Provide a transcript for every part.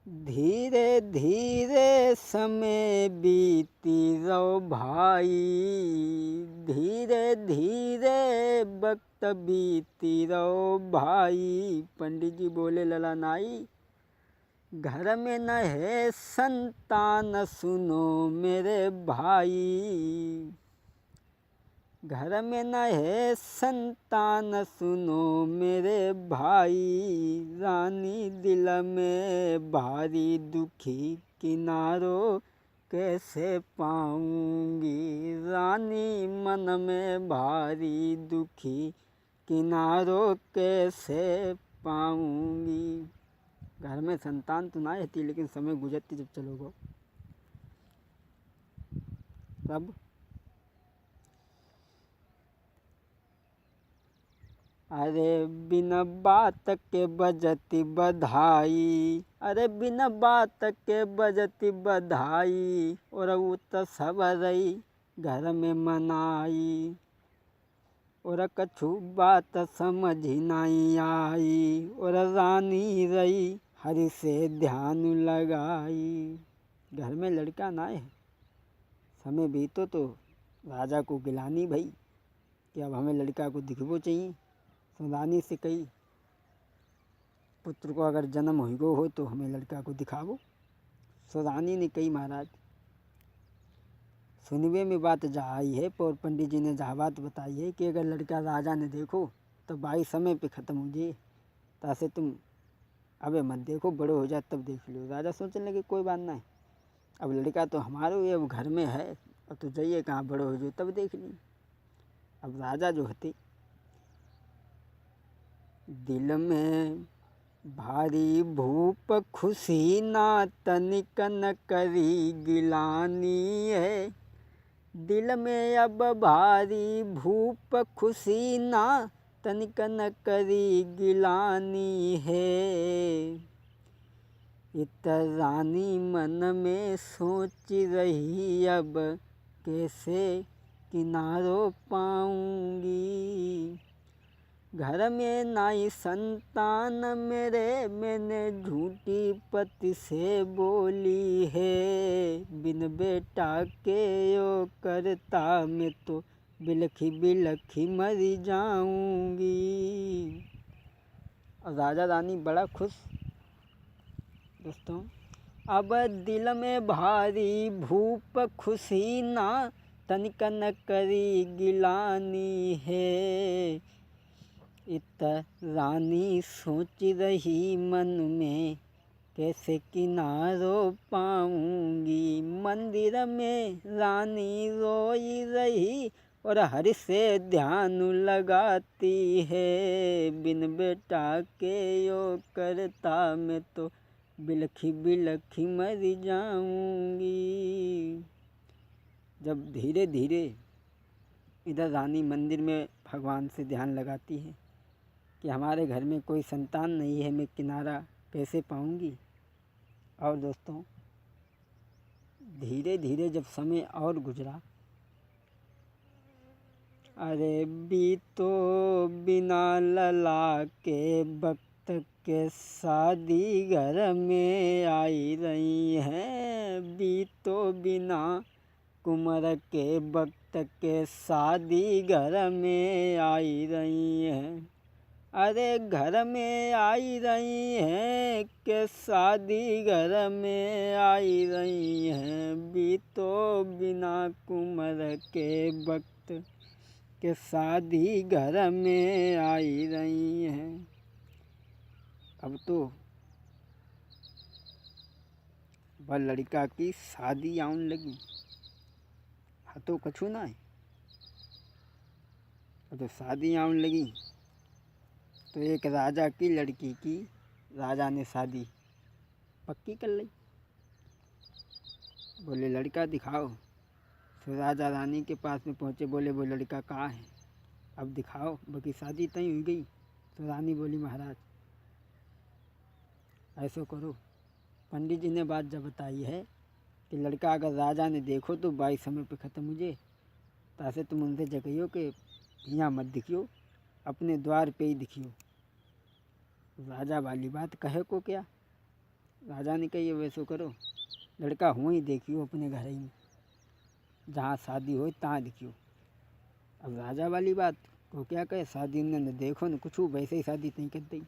धीरे धीरे समय बीती रो भाई, धीरे धीरे वक्त बीती रो भाई। पंडित जी बोले ललनाई, घर में न है संतान सुनो मेरे भाई, घर में न है संतान सुनो मेरे भाई। रानी दिल में भारी दुखी किनारो कैसे पाऊंगी, रानी मन में भारी दुखी किनारो कैसे पाऊंगी। घर में संतान तो ना रहती, लेकिन समय गुजरती जब चलोगे तब। अरे बिन बात के बजती बधाई, अरे बिन बात के बजती बधाई, और वो तो सब रही घर में मनाई, और कछु बात समझ नहीं आई, और रानी रही हरि से ध्यान लगाई। घर में लड़का ना है, समय बीतो तो राजा को गिलानी भई कि अब हमें लड़का को दिखबो चाहिए। तो रानी से कही, पुत्र को अगर जन्म होइगो हो तो हमें लड़का को दिखावो। सो रानी ने कही, महाराज सुनवे में बात जा आई है, और पंडित जी ने जहाँ बात बताई है कि अगर लड़का राजा ने देखो तो भाई समय पे ख़त्म हो जाए, तासे तुम अबे मत देखो, बड़ो हो जाए तब देख लो। राजा सोचने लगे कोई बात ना है, अब लड़का तो हमारो ये अब घर में है, अब तो जाइए कहाँ बड़ो हो जाए तब देख ली। अब राजा जो हते दिल में भारी भूप खुशी ना तनिक न करी गिलानी है, दिल में अब भारी भूप खुशी ना तनिक न करी गिलानी है। इत रानी मन में सोच रही अब कैसे किनारो पाऊंगी, घर में नाई संतान मेरे, मैंने झूठी पति से बोली है, बिन बेटा के यो करता मैं तो बिलखी बिलखी मर जाऊंगी। और राजा रानी बड़ा खुश। दोस्तों, अब दिल में भारी भूप खुशी ना तनिक न करी गिलानी है, इत रानी सोच रही मन में कैसे किनारो पाऊंगी। मंदिर में रानी रोई रही और हरि से ध्यान लगाती है, बिन बेटा के यो करता मैं तो बिलखी बिलखी मर जाऊंगी। जब धीरे धीरे इधर रानी मंदिर में भगवान से ध्यान लगाती है कि हमारे घर में कोई संतान नहीं है, मैं किनारा कैसे पाऊंगी। और दोस्तों, धीरे धीरे जब समय और गुजरा, अरे बीतो बिना लला के वक्त के शादी घर में आई रही हैं, बीतो बिना कुंवर के वक्त के शादी घर में आई रही हैं। अरे घर में आई रही हैं कि शादी घर में आई रही हैं, बीतो बिना कुंवर के वक्त के शादी घर में आई रही हैं। अब तो वह लड़का की शादी आने लगी, हाथों कछु ना है। अब तो शादी आने लगी तो एक राजा की लड़की की राजा ने शादी पक्की कर ली। बोले लड़का दिखाओ। तो राजा रानी के पास में पहुँचे, बोले वो लड़का कहाँ है, अब दिखाओ, बाकी शादी तय हो गई। तो रानी बोली, महाराज ऐसा करो, पंडित जी ने बात जब बताई है कि लड़का अगर राजा ने देखो तो बाई समय पे ख़त्म हो जाए, तासे तुम उनसे जगइयो कि यहाँ मत दिखियो, अपने द्वार पे ही दिखियो। राजा वाली बात कहे को क्या, राजा ने कही वैसो करो, लड़का हुआ ही देखियो अपने घर ही में, जहाँ शादी हो तहाँ दिखियो। अब राजा वाली बात को क्या कहे, शादी ने देखो न कुछ वैसे ही शादी नहीं कर दी।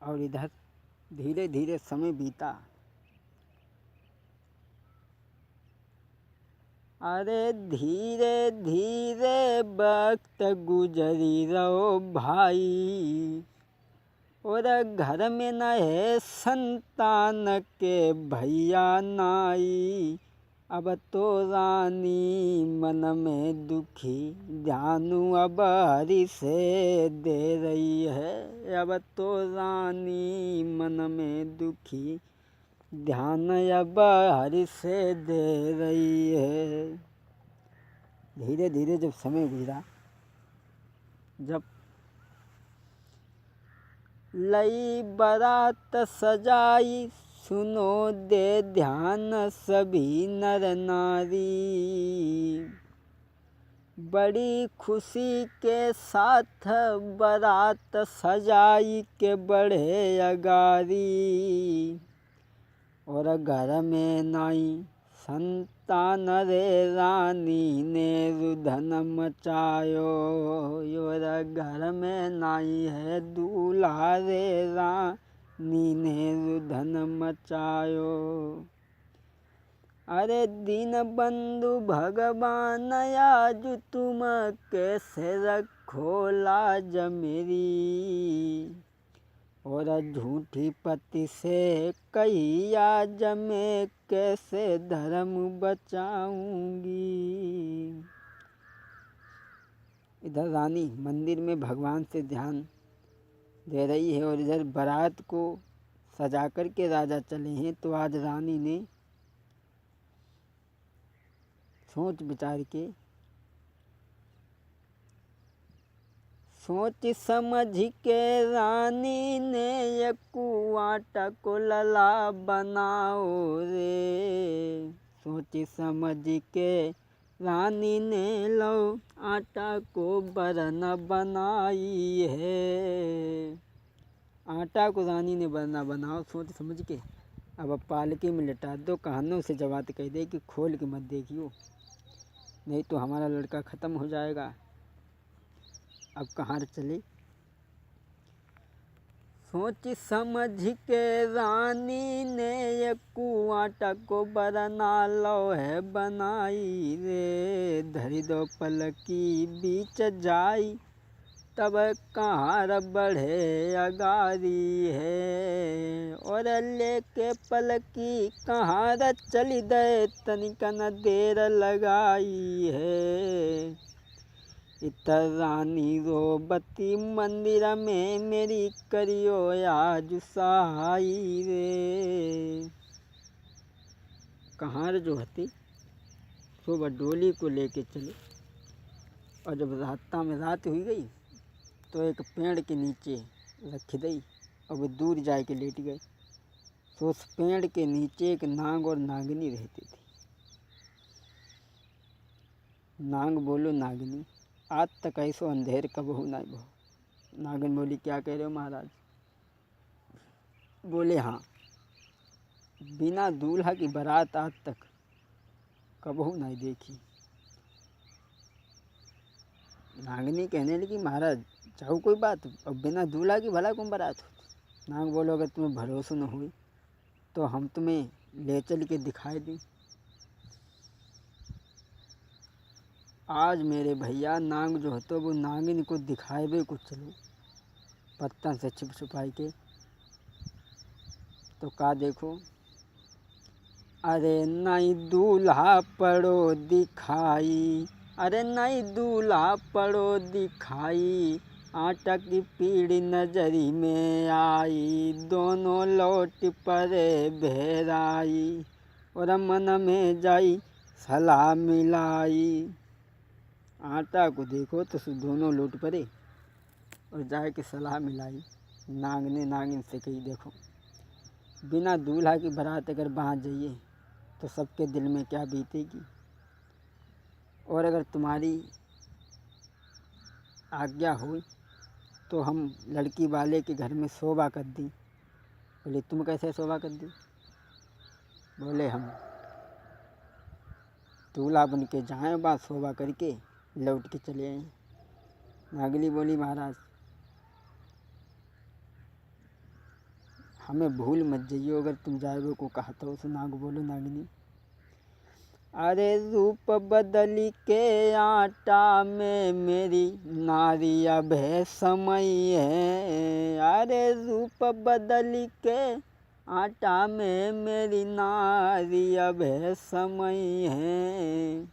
और इधर धीरे धीरे समय बीता। अरे धीरे धीरे वक्त गुजरी रहो भाई, और घर में न है संतान के भैया नाई। अब तो रानी मन में दुखी, ध्यानु अब हरि से दे रही है। अब तो रानी मन में दुखी, ध्यान अब हरि से दे रही है। धीरे धीरे जब समय गुजरा, जब लई बारात सजाई, सुनो दे ध्यान सभी नर नारी। बड़ी खुशी के साथ बारात सजाई के बढ़े अगारी। और घर में नाई संतान रे, रानी ने रुदन मचायो। और घर में नाई है दूल्हा रे, रानी ने रुदन मचायो। अरे दीन बंधु भगवान आज तुम कैसे रखो लाज मेरी। और झूठी पति से कही आज मैं कैसे धर्म बचाऊंगी। इधर रानी मंदिर में भगवान से ध्यान दे रही है, और इधर बारात को सजा कर के राजा चले हैं। तो आज रानी ने सोच विचार के, सोच समझ के रानी ने एक आटा को लला बनाओ रे। सोच समझ के रानी ने लो आटा को बरना बनाई है। आटा को रानी ने बरना बनाओ सोच समझ के। अब पालकी में लिटा दो, कानों से जवाब कह दे कि खोल के मत देखियो, नहीं तो हमारा लड़का ख़त्म हो जाएगा। अब कहाँ चले। सोच समझ के रानी ने एक आटा को बरना लो है बनाई रे। धरी दो पलकी बीच जाई, तब कहाँ बढ़े अगारी है। और लेके पलकी कहाँ चली दे, तनिक न देर लगाई है। इतर रानी रोबती मंदिर में, मेरी करियो आज सहाई रे। कहाँ जो हती सुबह डोली को लेके चले, और जब रास्ता में रात हुई गई तो एक पेड़ के नीचे रख दई, और वो दूर जा के लेट गए। तो उस पेड़ के नीचे एक नाग और नागिनी रहती थी। नाग बोलो नागिनी, आज तक ऐसो अंधेर कब हो ना भो। नागिन बोली क्या कह रहे हो महाराज। बोले हाँ, बिना दूल्हा की बारात आज तक कबहू नहीं देखी। नागिनी कहने लगी महाराज चाहो कोई बात, अब बिना दूल्हा की भला कौन बारात हो। नाग बोलो अगर तुम्हें भरोसा न हुई तो हम तुम्हें ले चल के दिखाए दें। आज मेरे भैया नाग जो है तो वो नागिन को दिखाए भी कुछ चलो पत्तन से छिप छुपाई के। तो का देखो, अरे नहीं दूल्हा पड़ो दिखाई, अरे नहीं दूल्हा पड़ो दिखाई। आटा की पीड़ी नजरी में आई, दोनों लौट पड़े भेराई। और मन में जाई सलाह मिलाई। आटा को देखो तो दोनों लौट पड़े और जाए के सलाह मिलाई। नाग ने नागिन से कही देखो, बिना दूल्हा की बारात अगर वहाँ जाइए तो सबके दिल में क्या बीतेगी, और अगर तुम्हारी आज्ञा हो तो हम लड़की वाले के घर में शोभा कर दी। बोले तुम कैसे शोभा कर दी? बोले हम दूल्हा बन के जाए बात शोभा करके लौट के चले आए। नागनी बोली महाराज हमें भूल मत जाइयो अगर तुम जाए को कहा तो। उस नाग बोलो नागिनी अरे रूप बदली के आटा में मेरी नारी अब है समय है। अरे रूप बदली के आटा में मेरी नारी अब है समय है।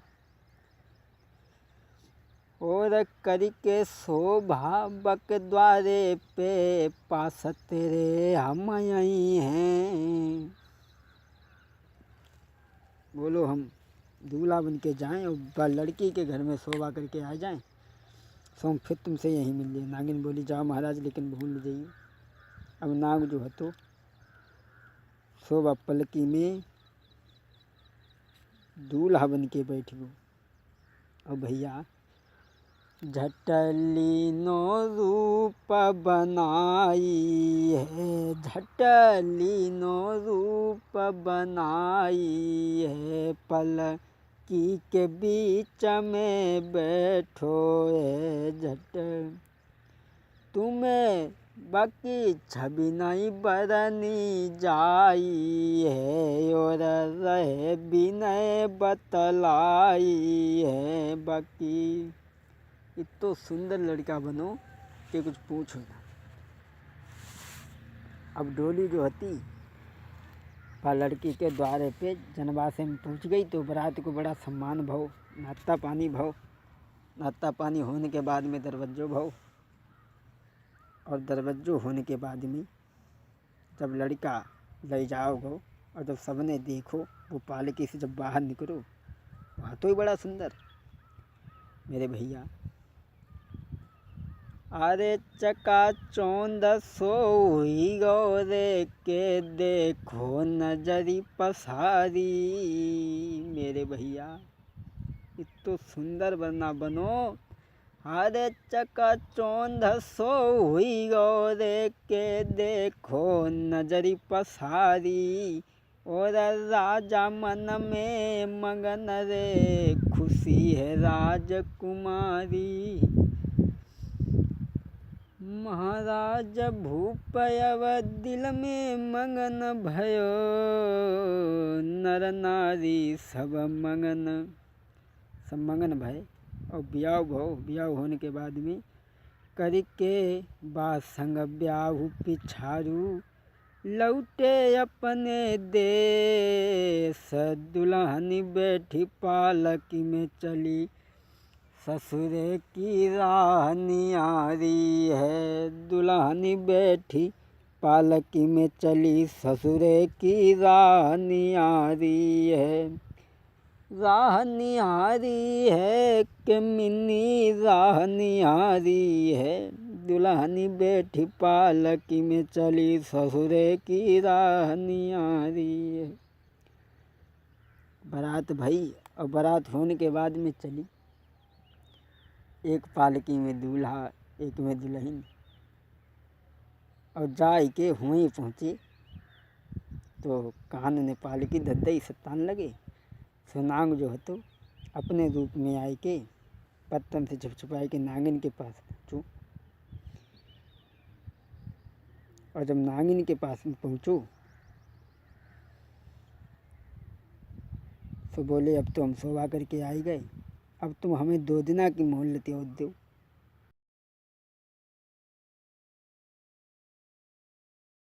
और करके शोभा बक द्वारे पे पास तेरे हम यही हैं। बोलो हम दूल्हा बन के जाएँ और लड़की के घर में शोभा करके आ जाएं, सो हम फिर तुमसे यहीं मिल लिए। नागिन बोली जाओ महाराज लेकिन भूल न जाइए। अब नाग जो है तो शोभा पलकी में दूल्हा बन के बैठ गो। और भैया झटली नो रूप बनाई है, झटली नो रूप बनाई है। पलकी के बीच में बैठो है झट तुम्हें बाकी छवि नहीं बरनी जाई है। और रहे विनय बतलाई है बाकी। इतो सुंदर लड़का बनो कि कुछ पूछो ना। अब डोली जो हती वह लड़की के द्वारे पे जनवासे में पहुंच गई तो बारात को बड़ा सम्मान भाव, नाश्ता पानी भाव। नाश्ता पानी होने के बाद में दरवाजो भाव, और दरवाजो होने के बाद में जब लड़का ले जाओगे और जब सबने देखो वो पालकी से जब बाहर निकलो वह तो ही बड़ा सुंदर। मेरे भैया अरे चकाचौंध सोई गौरे के देखो नजरी पसारी। मेरे भैया इतो सुंदर बनना बनो। अरे चकाचौंध सोई गौरे के देखो नजरी पसारी। और राजा मन में मगन रे खुशी है राजकुमारी। महाराज भूप अब दिल में मगन भयो, नर नारी सब मगन भय। और ब्याह भव, ब्याह होने के बाद में करके बा संग ब्याह पिछारू लौटे अपने देश। दुल्हन बैठी पालकी में चली ससुरे की राह निहारी है। दुल्हन बैठी पालकी में चली ससुरे की राह निहारी है। राह निहारी है कि मिनी राह निहारी है। दुल्हन बैठी पालकी में चली ससुरे की राह निहारी है। बारात भई और बारात होने के बाद में चली, एक पालकी में दूल्हा एक में दुल्हन। और जाए के हुई पहुँचे तो कान ने पालकी धद्दई सतान लगे। नाग जो है तो अपने रूप में आए के पत्तन से छुपाए के नागिन के पास पहुँचो। और जब नागिन के पास में पहुँचो तो बोले अब तो हम शोभा करके आ ही गए, अब तुम हमें 2 दिना की मोहलत और दो।